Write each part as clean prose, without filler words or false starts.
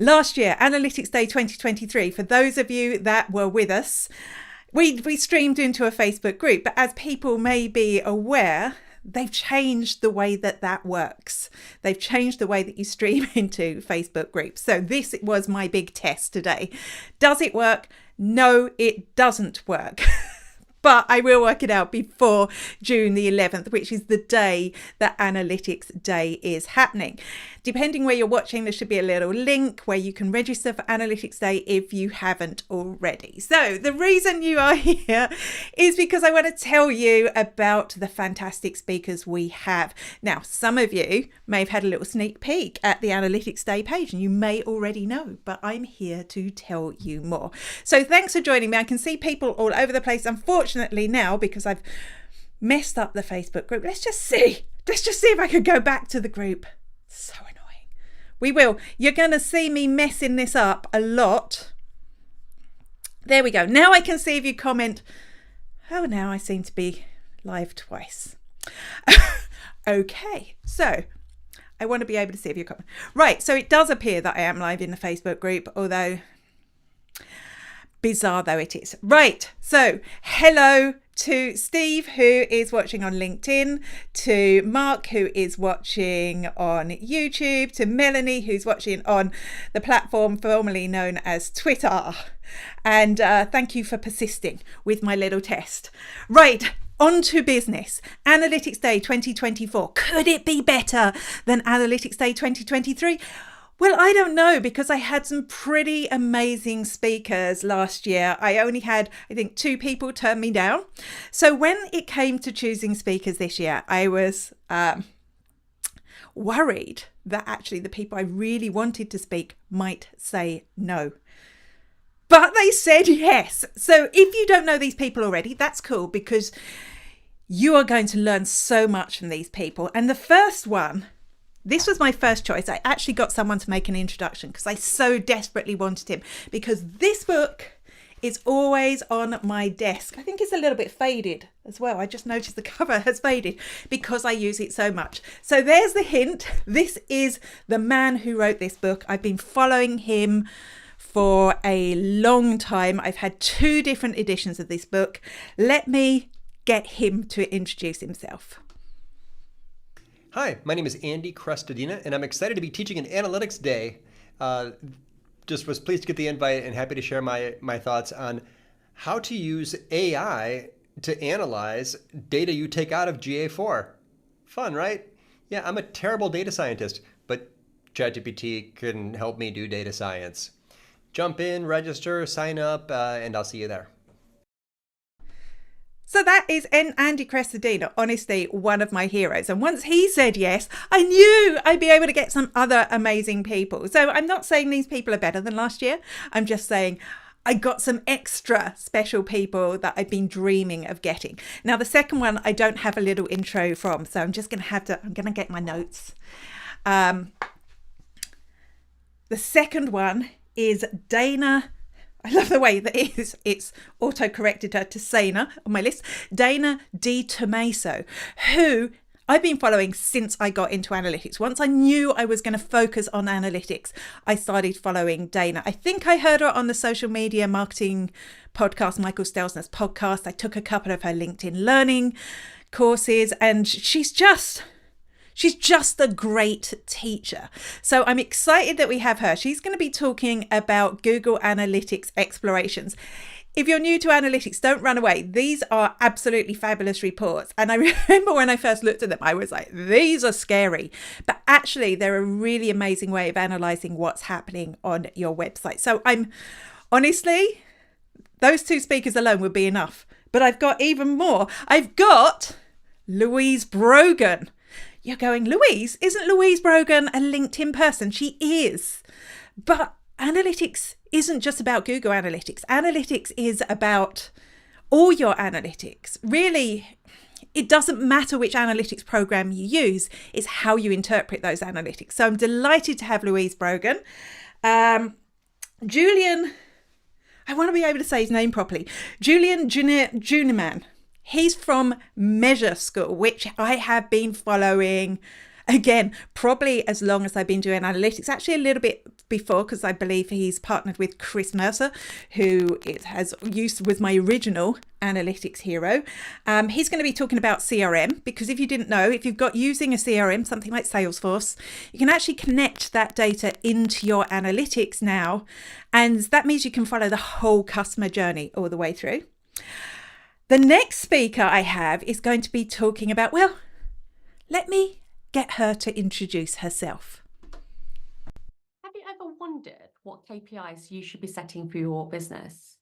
Last year, Analytics Day 2023, for those of you that were with us, we streamed into a Facebook group, but as people may be aware, they've changed the way that works. They've changed the way that you stream into Facebook groups. So this was my big test today. Does it work? No, it doesn't work. But I will work it out before June the 11th, which is the day that Analytics Day is happening. Depending where you're watching, there should be a little link where you can register for Analytics Day if you haven't already. So the reason you are here is because I want to tell you about the fantastic speakers we have. Now, some of you may have had a little sneak peek at the Analytics Day page and you may already know, but I'm here to tell you more. So thanks for joining me. I can see people all over the place. Unfortunately now, because I've messed up the Facebook group, let's just see if I could go back to the group. So annoying. We will. You're going to see me messing this up a lot. There we go. Now I can see if you comment. Oh, now I seem to be live twice. Okay, so I want to be able to see if you comment. Right, so it does appear that I am live in the Facebook group, although bizarre though it is. Right, so hello to Steve, who is watching on LinkedIn, to Mark, who is watching on YouTube, to Melanie, who's watching on the platform formerly known as Twitter. And thank you for persisting with my little test. Right, on to business. Analytics Day 2024. Could it be better than Analytics Day 2023? Well, I don't know, because I had some pretty amazing speakers last year. I only had, I think, 2 people turn me down. So when it came to choosing speakers this year, I was worried that actually the people I really wanted to speak might say no. But they said yes. So if you don't know these people already, that's cool, because you are going to learn so much from these people. And the first one, this was my first choice. I actually got someone to make an introduction because I so desperately wanted him, because this book is always on my desk. I think it's a little bit faded as well. I just noticed the cover has faded because I use it so much. So there's the hint. This is the man who wrote this book. I've been following him for a long time. I've had 2 different editions of this book. Let me get him to introduce himself. Hi, my name is Andy Crestodina, and I'm excited to be teaching an Analytics Day. Just was pleased to get the invite and happy to share my thoughts on how to use AI to analyze data you take out of GA4. Fun, right? Yeah, I'm a terrible data scientist, but ChatGPT can help me do data science. Jump in, register, sign up, and I'll see you there. So that is Andy Crestodina, honestly, one of my heroes. And once he said yes, I knew I'd be able to get some other amazing people. So I'm not saying these people are better than last year. I'm just saying I got some extra special people that I've been dreaming of getting. Now, the second one, I don't have a little intro from, so I'm just going to I'm going to get my notes. The second one is Dana. I love the way that it's auto-corrected her to Sana on my list. Dana Di Tomaso, who I've been following since I got into analytics. Once I knew I was going to focus on analytics, I started following Dana. I think I heard her on the social media marketing podcast, Michael Stelzner's podcast. I took a couple of her LinkedIn learning courses, and she's just a great teacher. So I'm excited that we have her. She's going to be talking about Google Analytics explorations. If you're new to analytics, don't run away. These are absolutely fabulous reports. And I remember when I first looked at them, I was like, these are scary. But actually, they're a really amazing way of analyzing what's happening on your website. So honestly, those 2 speakers alone would be enough. But I've got even more. I've got Louise Brogan. You're going, Louise? Isn't Louise Brogan a LinkedIn person? She is. But analytics isn't just about Google Analytics. Analytics is about all your analytics. Really, it doesn't matter which analytics program you use. It's how you interpret those analytics. So I'm delighted to have Louise Brogan. Julian, I want to be able to say his name properly. Julian Juniman. He's from Measure School, which I have been following, again, probably as long as I've been doing analytics, actually a little bit before because I believe he's partnered with Chris Mercer, who was my original analytics hero. He's going to be talking about CRM, because if you didn't know, if you've got using a CRM, something like Salesforce, you can actually connect that data into your analytics now. And that means you can follow the whole customer journey all the way through. The next speaker I have is going to be talking about, well, let me get her to introduce herself. Have you ever wondered what KPIs you should be setting for your business?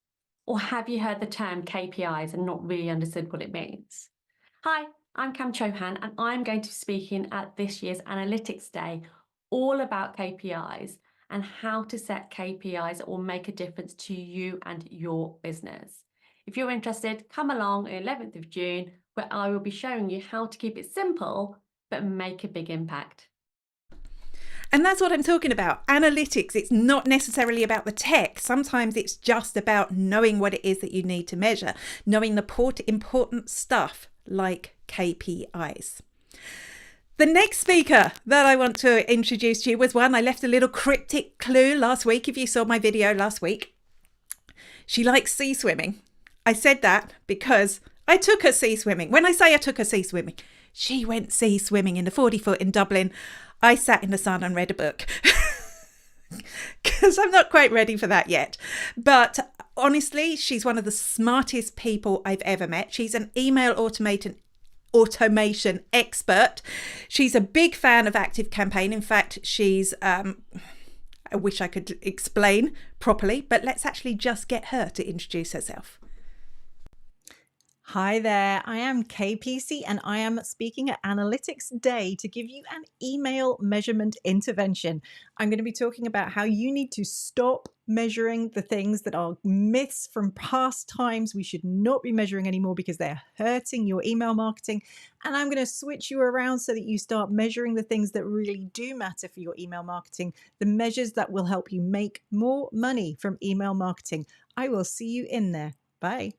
Or have you heard the term KPIs and not really understood what it means? Hi, I'm Cam Chohan, and I'm going to be speaking at this year's Analytics Day all about KPIs and how to set KPIs that will make a difference to you and your business. If you're interested, come along on 11th of June, where I will be showing you how to keep it simple, but make a big impact. And that's what I'm talking about. Analytics, it's not necessarily about the tech. Sometimes it's just about knowing what it is that you need to measure, knowing the important stuff like KPIs. The next speaker that I want to introduce to you was one I left a little cryptic clue last week. If you saw my video last week, she likes sea swimming. I said that because I took her sea swimming. When I say I took her sea swimming, she went sea swimming in the 40-foot in Dublin. I sat in the sun and read a book because I'm not quite ready for that yet. But honestly, she's one of the smartest people I've ever met. She's an email automation expert. She's a big fan of ActiveCampaign. In fact, I wish I could explain properly, but let's actually just get her to introduce herself. Hi there, I am KPC and I am speaking at Analytics Day to give you an email measurement intervention. I'm going to be talking about how you need to stop measuring the things that are myths from past times we should not be measuring anymore because they're hurting your email marketing. And I'm going to switch you around so that you start measuring the things that really do matter for your email marketing, the measures that will help you make more money from email marketing. I will see you in there. Bye.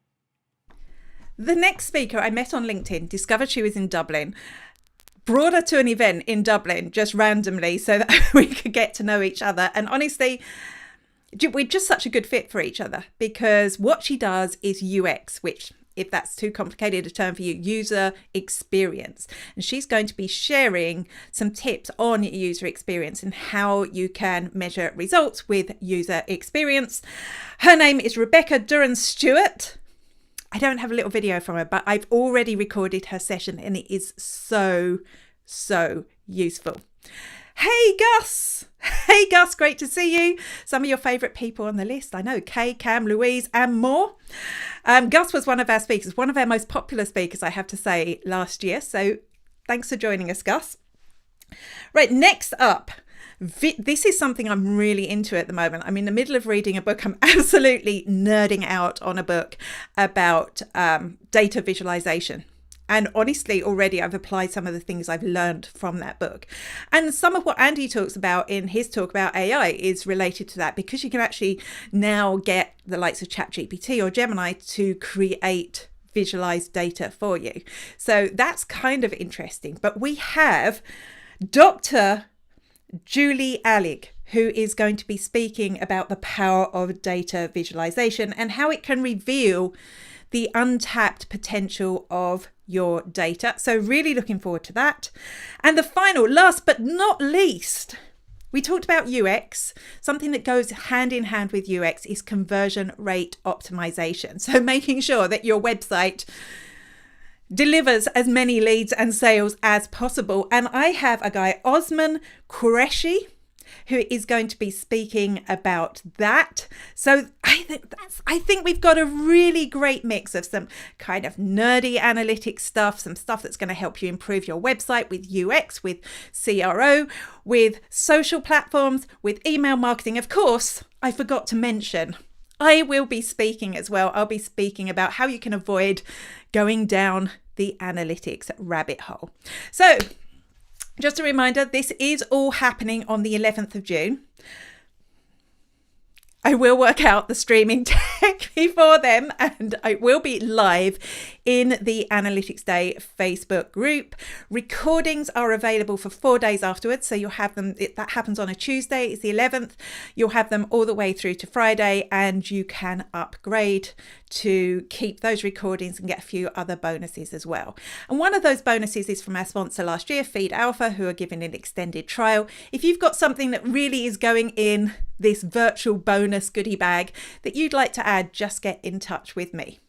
The next speaker I met on LinkedIn, discovered she was in Dublin, brought her to an event in Dublin just randomly so that we could get to know each other. And honestly, we're just such a good fit for each other because what she does is UX, which, if that's too complicated a term for you, user experience. And she's going to be sharing some tips on user experience and how you can measure results with user experience. Her name is Rebecca Duran-Stewart. I don't have a little video from her, but I've already recorded her session and it is so useful. Hey Gus! Hey Gus, great to see you. Some of your favourite people on the list. I know, Kay, Cam, Louise and more. Gus was one of our speakers, one of our most popular speakers, I have to say, last year. So thanks for joining us, Gus. Right, next up. This is something I'm really into at the moment. I'm in the middle of reading a book. I'm absolutely nerding out on a book about data visualization. And honestly, already I've applied some of the things I've learned from that book. And some of what Andy talks about in his talk about AI is related to that, because you can actually now get the likes of ChatGPT or Gemini to create visualized data for you. So that's kind of interesting. But we have Dr. Julie Allig, who is going to be speaking about the power of data visualization and how it can reveal the untapped potential of your data. So really looking forward to that. And the final, last but not least, we talked about UX. Something that goes hand in hand with UX is conversion rate optimization. So making sure that your website delivers as many leads and sales as possible. And I have a guy, Osman Qureshi, who is going to be speaking about that. So I think we've got a really great mix of some kind of nerdy analytics stuff, some stuff that's going to help you improve your website with UX, with CRO, with social platforms, with email marketing. Of course, I forgot to mention, I will be speaking as well. I'll be speaking about how you can avoid going down the analytics rabbit hole. So just a reminder, this is all happening on the 11th of June. I will work out the streaming tech before them, and I will be live in the Analytics Day Facebook group. Recordings are available for 4 days afterwards, so you'll have them. That happens on a Tuesday, it's the 11th. You'll have them all the way through to Friday, and you can upgrade to keep those recordings and get a few other bonuses as well. And one of those bonuses is from our sponsor last year, Feed Alpha, who are giving an extended trial. If you've got something that really is going in this virtual bonus goodie bag that you'd like to add, just get in touch with me.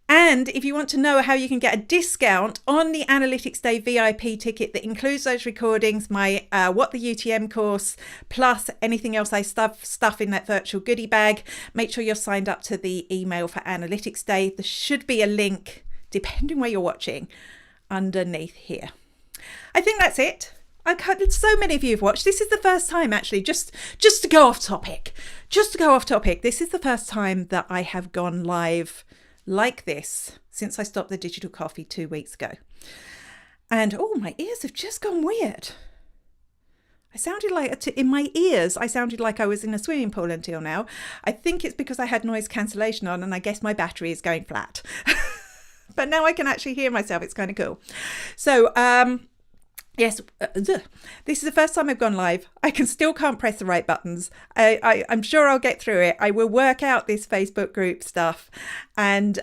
And if you want to know how you can get a discount on the Analytics Day VIP ticket that includes those recordings, my What the UTM course, plus anything else I stuff in that virtual goodie bag, make sure you're signed up to the email for Analytics Day. There should be a link, depending where you're watching, underneath here. I think that's it. So many of you have watched. This is the first time, actually, just to go off topic. This is the first time that I have gone live like this since I stopped the digital coffee 2 weeks ago. And my ears have just gone weird. I sounded like I was in a swimming pool until now. I think it's because I had noise cancellation on, and I guess my battery is going flat. But now I can actually hear myself. It's kind of cool. So, yes, this is the first time I've gone live. I still can't press the right buttons. I'm sure I'll get through it. I will work out this Facebook group stuff. And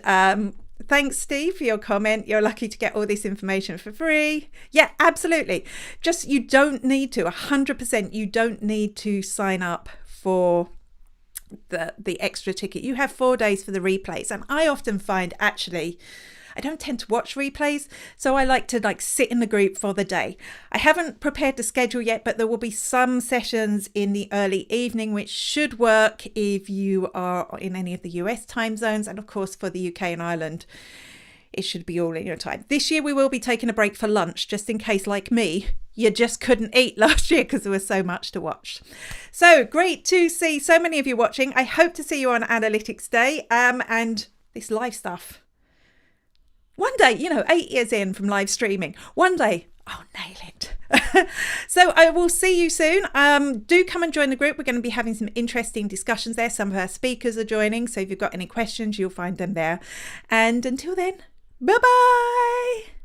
thanks, Steve, for your comment. You're lucky to get all this information for free. Yeah, absolutely. Just, you don't need to, 100%, you don't need to sign up for the extra ticket. You have 4 days for the replays. And I often find, actually, I don't tend to watch replays, so I like to sit in the group for the day. I haven't prepared the schedule yet, but there will be some sessions in the early evening, which should work if you are in any of the US time zones. And of course, for the UK and Ireland, it should be all in your time. This year, we will be taking a break for lunch, just in case, like me, you just couldn't eat last year because there was so much to watch. So great to see so many of you watching. I hope to see you on Analytics Day and this live stuff. One day, 8 years in from live streaming, one day I'll nail it. So I will see you soon. Do come and join the group. We're going to be having some interesting discussions there. Some of our speakers are joining. So if you've got any questions, you'll find them there. And until then, bye-bye.